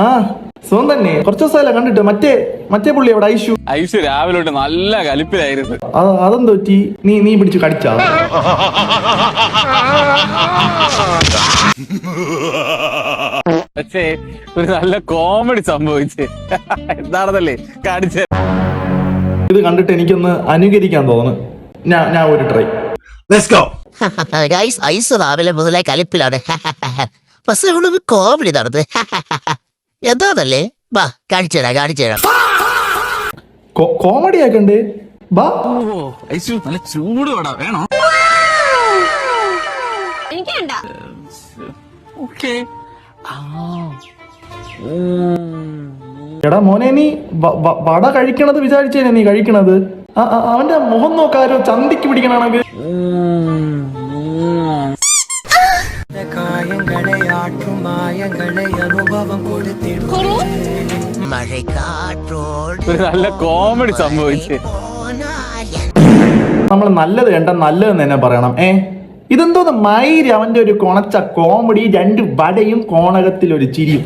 ആ സുഖം തന്നെ. കുറച്ച് ദിവസമല്ല കണ്ടിട്ട്. മറ്റേ പുള്ളി അവിടെ ഐഷു രാവിലെ തൊട്ട് നല്ല കലിപ്പിലായിരുന്നു. അതെന്ത് പറ്റി? നീ പിടിച്ചു കടിച്ചാ? പക്ഷേ ഒരു നല്ല കോമഡി സംഭവിച്ച് എന്താണെന്നല്ലേ കാണിച്ച. ഇത് കണ്ടിട്ട് എനിക്കൊന്ന് അനുകരിക്കാൻ തോന്നുന്നു. ഞാൻ ഒരു ട്രൈ. ഐസ് രാവിലെ മുതലേ കലിപ്പിലാണ്. പക്ഷെ ഇവിടെ കോമഡി നടന്നത് എന്താന്നല്ലേ? വാ കാണിച്ചുതരാം. കോമഡി ആക്കണ്ടേ? ബാ. ഐഷു നല്ല ചൂട് വട വേണോ? എടാ മോനെ, നീ വട കഴിക്കണത് വിചാരിച്ചേനെ നീ കഴിക്കണത്. അവന്റെ മുഖം നോക്കാരോ ചന്തിക്ക് പിടിക്കണാണെങ്കിൽ. ഒരു നല്ല കോമഡി സംഭവിച്ച്. നമ്മൾ നല്ലത് കണ്ട നല്ലതെന്ന് തന്നെ പറയണം. ഇതെന്തോന്ന് മയിര് അവന്റെ ഒരു കൊണച്ച കോമഡി, 2 വടയും കോണകത്തിൽ ഒരു ചിരിയും.